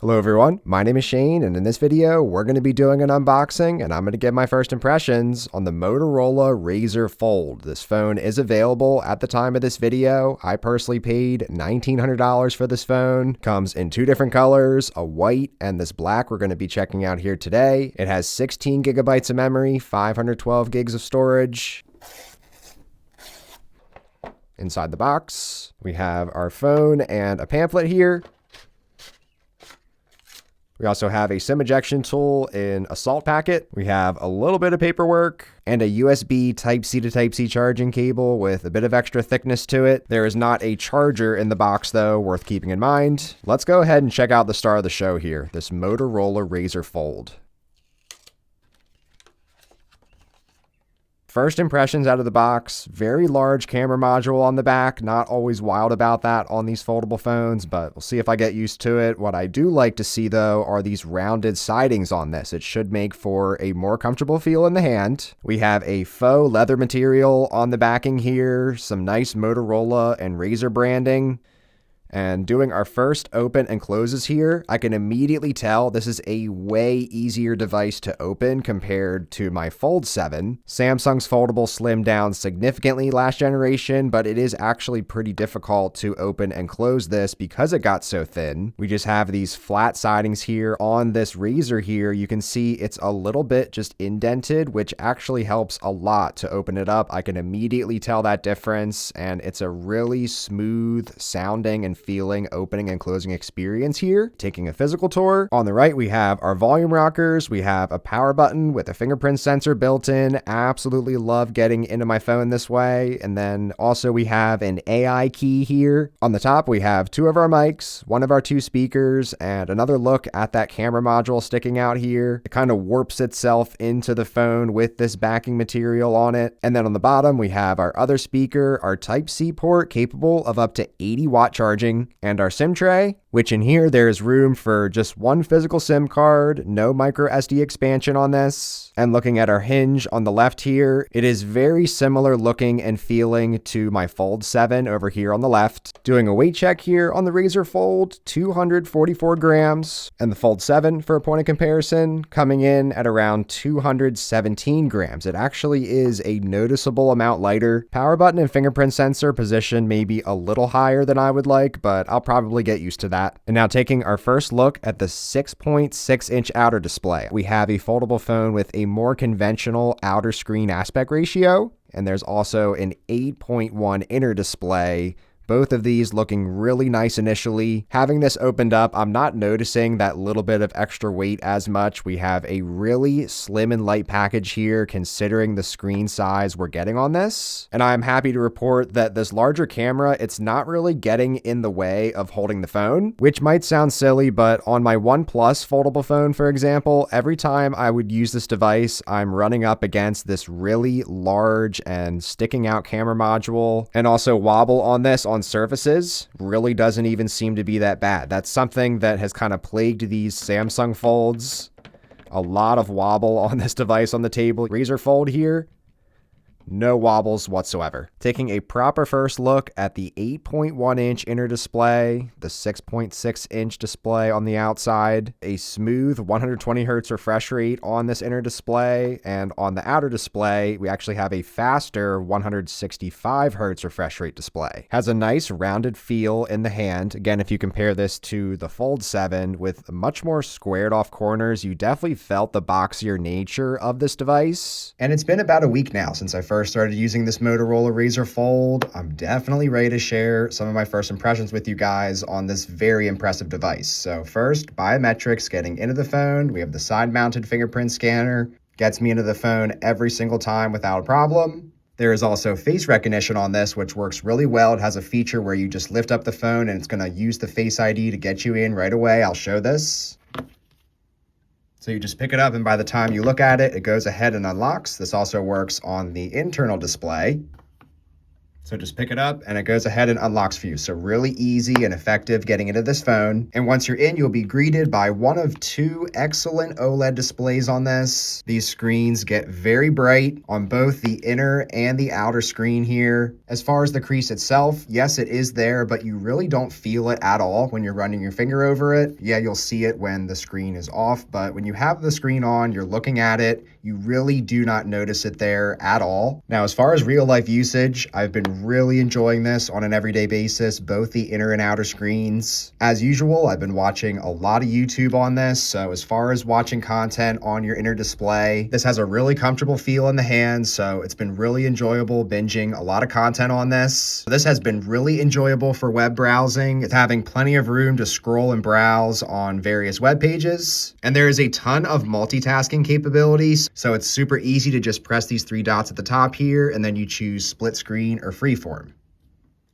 Hello everyone, my name is Shane, and in this video we're going to be doing an unboxing and I'm going to give my first impressions on the Motorola Razr Fold. This phone is available at the time of this video. I personally paid $1,900 for this phone. Comes in two different colors, a white and this black we're going to be checking out here today. It has 16 gigabytes of memory, 512 gigs of storage. Inside the box, we have our phone and a pamphlet here. We also have a SIM ejection tool in a salt packet. We have a little bit of paperwork and a USB Type-C to Type-C charging cable with a bit of extra thickness to it. There is not a charger in the box though, worth keeping in mind. Let's go ahead and check out the star of the show here, this Motorola Razr Fold. First impressions out of the box, very large camera module on the back. Not always wild about that on these foldable phones, but we'll see if I get used to it. What I do like to see though are these rounded sidings on this. It should make for a more comfortable feel in the hand. We have a faux leather material on the backing here, some nice Motorola and Razr branding. And doing our first open and closes here, I can immediately tell this is a way easier device to open compared to my Fold 7. Samsung's foldable slimmed down significantly last generation, but it is actually pretty difficult to open and close this because it got so thin. We just have these flat sidings here on this Razr here. You can see it's a little bit just indented, which actually helps a lot to open it up. I can immediately tell that difference, and it's a really smooth sounding and feeling opening and closing experience here. Taking a physical tour. On the right, we have our volume rockers. We have a power button with a fingerprint sensor built in. Absolutely love getting into my phone this way. And then also we have an AI key here. On the top, we have two of our mics, one of our two speakers, and another look at that camera module sticking out here. It kind of warps itself into the phone with this backing material on it. And then on the bottom, we have our other speaker, our Type-C port capable of up to 80-watt charging, and our SIM tray, which in here there is room for just one physical SIM card, no micro SD expansion on this. And looking at our hinge on the left here, it is very similar looking and feeling to my Fold 7 over here on the left. Doing a weight check here on the Razr Fold, 244 grams, and the Fold 7 for a point of comparison coming in at around 217 grams. It actually is a noticeable amount lighter. Power button and fingerprint sensor position maybe a little higher than I would like, but I'll probably get used to that. And now taking our first look at the 6.6-inch outer display. We have a foldable phone with a more conventional outer screen aspect ratio, and there's also an 8.1 inner display. Both of these looking really nice initially. Having this opened up, I'm not noticing that little bit of extra weight as much. We have a really slim and light package here considering the screen size we're getting on this. And I'm happy to report that this larger camera, it's not really getting in the way of holding the phone, which might sound silly, but on my OnePlus foldable phone, for example, every time I would use this device, I'm running up against this really large and sticking out camera module, and also wobble on this on surfaces really doesn't even seem to be that bad. That's something that has kind of plagued these Samsung Folds. A lot of wobble on this device on the table. Razr Fold here, no wobbles whatsoever. Taking a proper first look at the 8.1-inch inner display, the 6.6-inch display on the outside, a smooth 120 Hz refresh rate on this inner display, and on the outer display, we actually have a faster 165 Hz refresh rate display. Has a nice rounded feel in the hand. Again, if you compare this to the Fold 7 with much more squared off corners, you definitely felt the boxier nature of this device. And it's been about a week now since I first started using this Motorola Razr Fold. I'm definitely ready to share some of my first impressions with you guys on this very impressive device. So first, biometrics getting into the phone. We have the side-mounted fingerprint scanner. Gets me into the phone every single time without a problem. There is also face recognition on this, which works really well. It has a feature where you just lift up the phone and it's going to use the Face ID to get you in right away. I'll show this. So you just pick it up, and by the time you look at it, it goes ahead and unlocks. This also works on the internal display. So just pick it up and it goes ahead and unlocks for you. So really easy and effective getting into this phone. And once you're in, you'll be greeted by one of two excellent OLED displays on this. These screens get very bright on both the inner and the outer screen here. As far as the crease itself, yes, it is there, but you really don't feel it at all when you're running your finger over it. Yeah, you'll see it when the screen is off, but when you have the screen on, you're looking at it, you really do not notice it there at all. Now, as far as real life usage, I've been really enjoying this on an everyday basis, both the inner and outer screens. As usual, I've been watching a lot of YouTube on this, so as far as watching content on your inner display, this has a really comfortable feel in the hand, so it's been really enjoyable binging a lot of content on this. This has been really enjoyable for web browsing. It's having plenty of room to scroll and browse on various web pages, and there is a ton of multitasking capabilities. So it's super easy to just press these three dots at the top here, and then you choose split screen or freeform.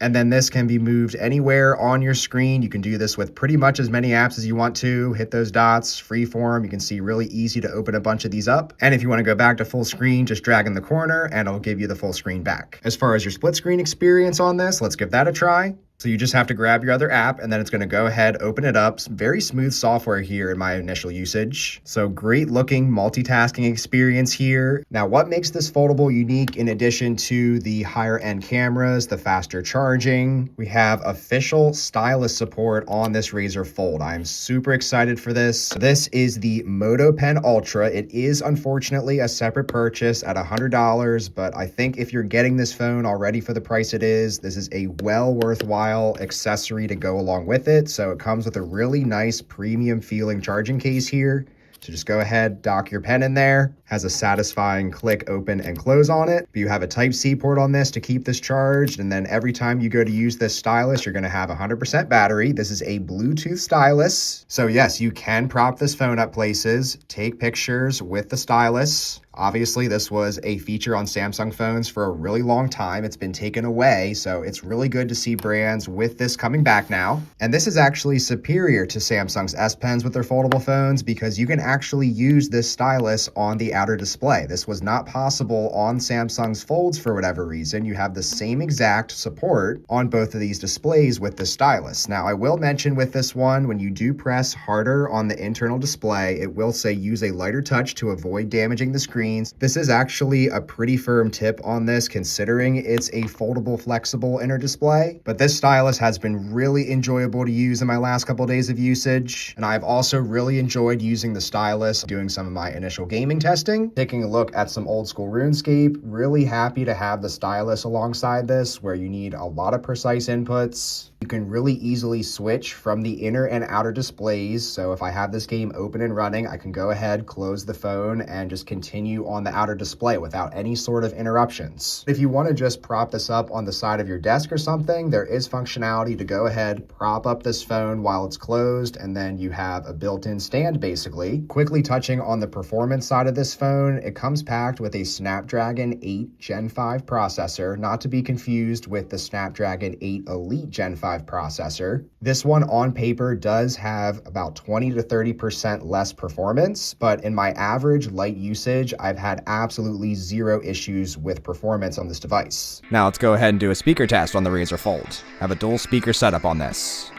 And then this can be moved anywhere on your screen. You can do this with pretty much as many apps as you want to. Hit those dots, freeform. You can see really easy to open a bunch of these up. And if you want to go back to full screen, just drag in the corner and it'll give you the full screen back. As far as your split screen experience on this, let's give that a try. So you just have to grab your other app and then it's going to go ahead, open it up. Some very smooth software here in my initial usage. So great looking multitasking experience here. Now, what makes this foldable unique in addition to the higher end cameras, the faster charging? We have official stylus support on this Razr Fold. I'm super excited for this. This is the Moto Pen Ultra. It is unfortunately a separate purchase at $100, but I think if you're getting this phone already for the price it is, this is a well worthwhile accessory to go along with it. So it comes with a really nice premium feeling charging case here. So just go ahead, dock your pen in there. Has a satisfying click, open, and close on it. But you have a Type-C port on this to keep this charged. And then every time you go to use this stylus, you're going to have 100% battery. This is a Bluetooth stylus. So yes, you can prop this phone up places, take pictures with the stylus. Obviously, this was a feature on Samsung phones for a really long time. It's been taken away, so it's really good to see brands with this coming back now. And this is actually superior to Samsung's S Pens with their foldable phones because you can actually use this stylus on the outer display. This was not possible on Samsung's Folds for whatever reason. You have the same exact support on both of these displays with the stylus. Now, I will mention with this one, when you do press harder on the internal display, it will say use a lighter touch to avoid damaging the screen. This is actually a pretty firm tip on this considering it's a foldable flexible inner display, but this stylus has been really enjoyable to use in my last couple of days of usage, and I've also really enjoyed using the stylus doing some of my initial gaming testing. Taking a look at some old school RuneScape, really happy to have the stylus alongside this where you need a lot of precise inputs. You can really easily switch from the inner and outer displays. So if I have this game open and running, I can go ahead, close the phone, and just continue on the outer display without any sort of interruptions. If you want to just prop this up on the side of your desk or something, there is functionality to go ahead, prop up this phone while it's closed, and then you have a built-in stand basically. Quickly touching on the performance side of this phone, it comes packed with a Snapdragon 8 Gen 5 processor, not to be confused with the Snapdragon 8 Elite Gen 5 processor. This one on paper does have about 20 to 30% less performance, but in my average light usage, I've had absolutely zero issues with performance on this device. Now let's go ahead and do a speaker test on the Razr Fold. I have a dual speaker setup on this.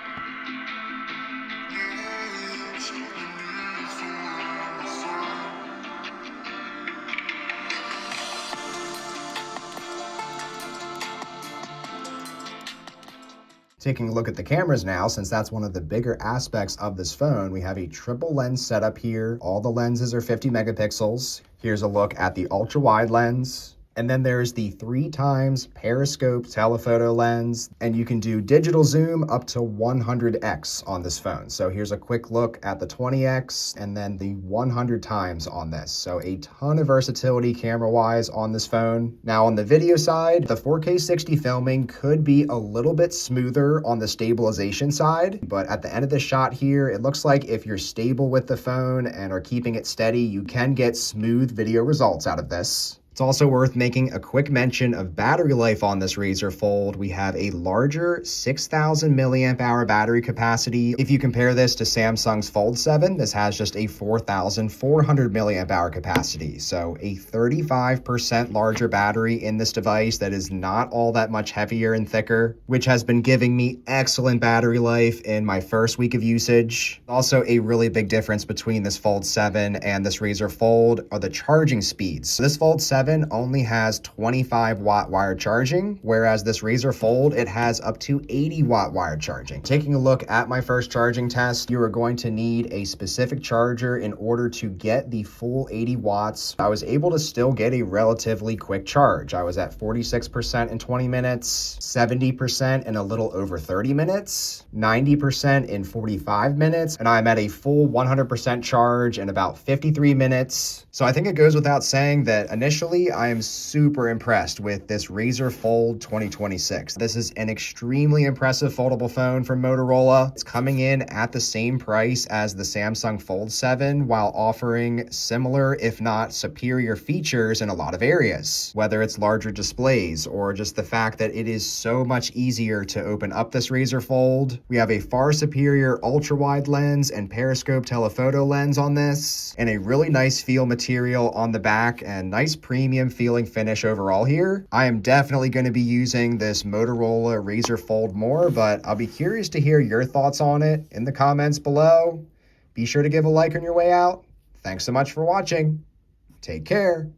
Taking a look at the cameras now, since that's one of the bigger aspects of this phone, we have a triple lens setup here. All the lenses are 50 megapixels. Here's a look at the ultra wide lens. And then there's the 3x periscope telephoto lens, and you can do digital zoom up to 100x on this phone. So here's a quick look at the 20x and then the 100 times on this. So a ton of versatility camera-wise on this phone. Now on the video side, the 4K 60 filming could be a little bit smoother on the stabilization side, but at the end of the shot here, it looks like if you're stable with the phone and are keeping it steady, you can get smooth video results out of this. It's also worth making a quick mention of battery life on this Razr Fold. We have a larger 6,000 milliamp hour battery capacity. If you compare this to Samsung's Fold 7, this has just a 4,400 milliamp hour capacity. So a 35% larger battery in this device that is not all that much heavier and thicker, which has been giving me excellent battery life in my first week of usage. Also, a really big difference between this Fold 7 and this Razr Fold are the charging speeds. So this Fold 7 only has 25 watt wired charging, whereas this Razr Fold, it has up to 80 watt wired charging. Taking a look at my first charging test, you are going to need a specific charger in order to get the full 80 watts. I was able to still get a relatively quick charge. I was at 46% in 20 minutes, 70% in a little over 30 minutes, 90% in 45 minutes, and I'm at a full 100% charge in about 53 minutes. So I think it goes without saying that initially I am super impressed with this Razr Fold 2026. This is an extremely impressive foldable phone from Motorola. It's coming in at the same price as the Samsung Fold 7 while offering similar, if not superior features in a lot of areas, whether it's larger displays or just the fact that it is so much easier to open up this Razr Fold. We have a far superior ultra-wide lens and periscope telephoto lens on this, and a really nice feel material on the back and nice premium feeling finish overall here. I am definitely going to be using this Motorola Razr Fold more, but I'll be curious to hear your thoughts on it in the comments below. Be sure to give a like on your way out. Thanks so much for watching. Take care.